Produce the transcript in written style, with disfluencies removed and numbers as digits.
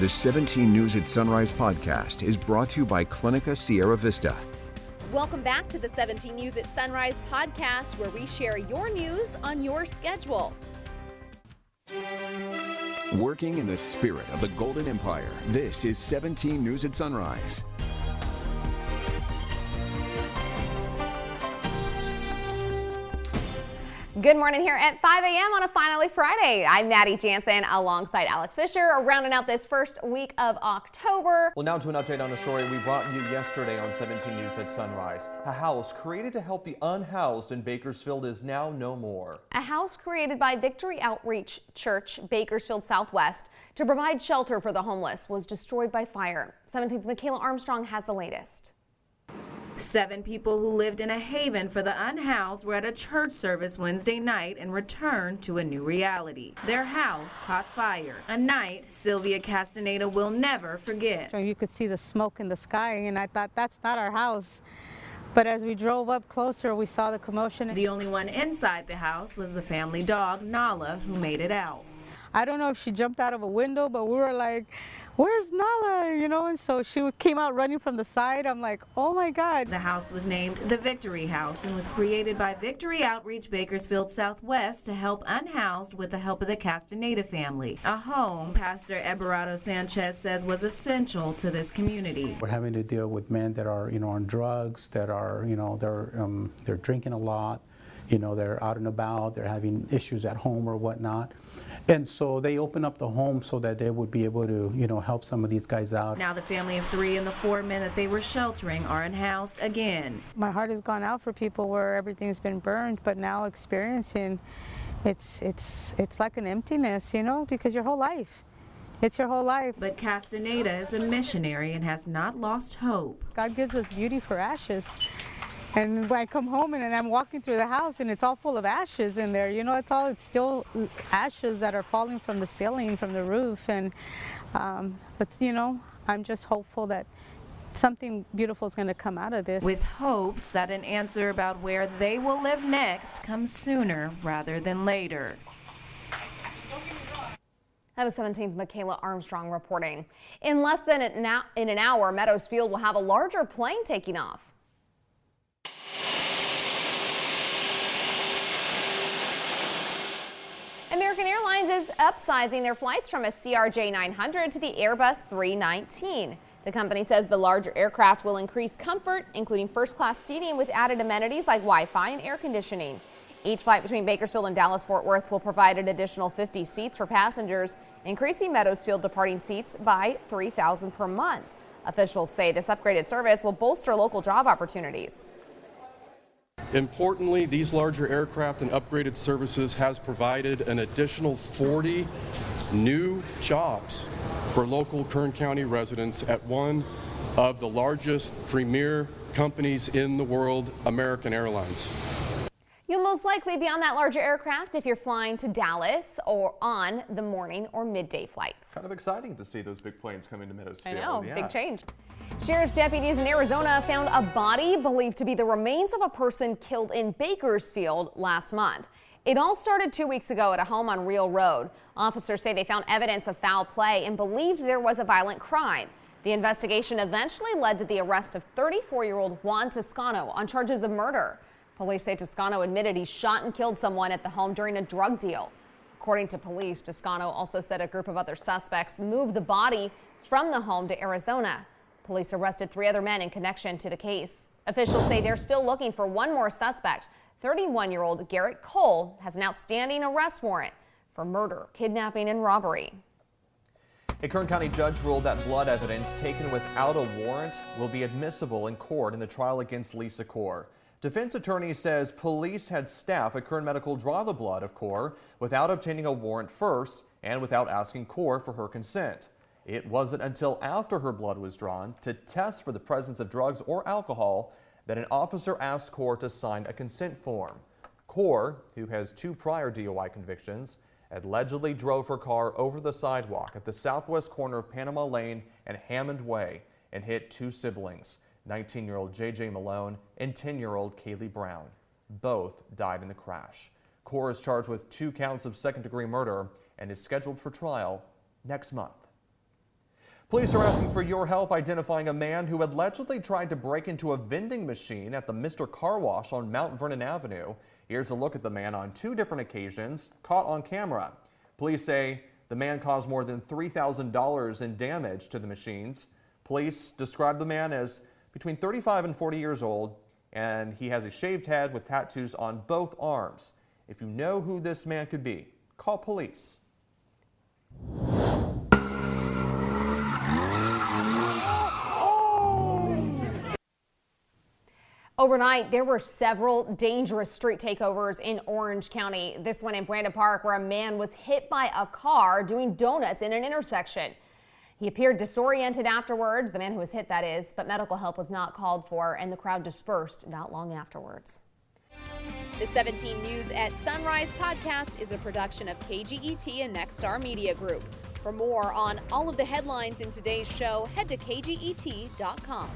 The 17 News at Sunrise podcast is brought to you by Clinica Sierra Vista. Welcome back to the 17 News at Sunrise podcast, where we share your news on your schedule. Working in the spirit of the Golden Empire, this is 17 News at Sunrise. Good morning here at 5 a.m. on a finally Friday. I'm Maddie Jansen alongside Alex Fisher, rounding out this first week of October. Well, now to an update on a story we brought you yesterday on 17 News at Sunrise. A house created to help the unhoused in Bakersfield is now no more. A house created by Victory Outreach Church Bakersfield Southwest to provide shelter for the homeless was destroyed by fire. 17's Michaela Armstrong has the latest. 7 people who lived in a haven for the unhoused were at a church service Wednesday night and returned to a new reality. Their house caught fire, a night Sylvia Castaneda will never forget. You could see the smoke in the sky, and I thought, that's not our house. But as we drove up closer, we saw the commotion. The only one inside the house was the family dog, Nala, who made it out. I don't know if she jumped out of a window, but we were like, where's Nala? You know, and so she came out running from the side. I'm like, oh my God. The house was named the Victory House and was created by Victory Outreach Bakersfield Southwest to help unhoused with the help of the Castaneda family. A home Pastor Eberardo Sanchez says was essential to this community. We're having to deal with men that are, on drugs, that are, they're drinking a lot. They're out and about, they're having issues at home or whatnot. And so they open up the home so that they would be able to, help some of these guys out. Now the family of 3 and the 4 men that they were sheltering are unhoused again. My heart has gone out for people where everything's been burned, but now experiencing it's like an emptiness, because your whole life. It's your whole life. But Castaneda is a missionary and has not lost hope. God gives us beauty for ashes. And when I come home and I'm walking through the house and it's all full of ashes in there, it's still ashes that are falling from the ceiling, from the roof. And, but I'm just hopeful that something beautiful is going to come out of this. With hopes that an answer about where they will live next comes sooner rather than later. That was 17's Michaela Armstrong reporting. In less than an hour, Meadows Field will have a larger plane taking off. American Airlines is upsizing their flights from a CRJ-900 to the Airbus 319. The company says the larger aircraft will increase comfort, including first-class seating with added amenities like Wi-Fi and air conditioning. Each flight between Bakersfield and Dallas-Fort Worth will provide an additional 50 seats for passengers, increasing Meadows Field departing seats by 3,000 per month. Officials say this upgraded service will bolster local job opportunities. Importantly, these larger aircraft and upgraded services has provided an additional 40 new jobs for local Kern County residents at one of the largest premier companies in the world, American Airlines. You'll most likely be on that larger aircraft if you're flying to Dallas or on the morning or midday flights. Kind of exciting to see those big planes coming to Meadows Field. I know, yeah. Big change. Sheriff's deputies in Arizona found a body believed to be the remains of a person killed in Bakersfield last month. It all started 2 weeks ago at a home on Real Road. Officers say they found evidence of foul play and believed there was a violent crime. The investigation eventually led to the arrest of 34-year-old Juan Toscano on charges of murder. Police say Toscano admitted he shot and killed someone at the home during a drug deal. According to police, Toscano also said a group of other suspects moved the body from the home to Arizona. Police arrested 3 other men in connection to the case. Officials say they're still looking for one more suspect. 31-year-old Garrett Cole has an outstanding arrest warrant for murder, kidnapping, and robbery. A Kern County judge ruled that blood evidence taken without a warrant will be admissible in court in the trial against Lisa Core. Defense attorney says police had staff at Kern Medical draw the blood of Core without obtaining a warrant first and without asking Core for her consent. It wasn't until after her blood was drawn to test for the presence of drugs or alcohol that an officer asked Core to sign a consent form. Core, who has 2 prior DUI convictions, allegedly drove her car over the sidewalk at the southwest corner of Panama Lane and Hammond Way and hit 2 siblings, 19-year-old J.J. Malone and 10-year-old Kaylee Brown. Both died in the crash. Core is charged with 2 counts of second-degree murder and is scheduled for trial next month. Police are asking for your help identifying a man who allegedly tried to break into a vending machine at the Mr. Car Wash on Mount Vernon Avenue. Here's a look at the man on 2 different occasions caught on camera. Police say the man caused more than $3,000 in damage to the machines. Police describe the man as between 35 and 40 years old, and he has a shaved head with tattoos on both arms. If you know who this man could be, call police. Overnight, there were several dangerous street takeovers in Orange County. This one in Brandon Park, where a man was hit by a car doing donuts in an intersection. He appeared disoriented afterwards, the man who was hit, that is, but medical help was not called for, and the crowd dispersed not long afterwards. The 17 News at Sunrise podcast is a production of KGET and Nexstar Media Group. For more on all of the headlines in today's show, head to kget.com.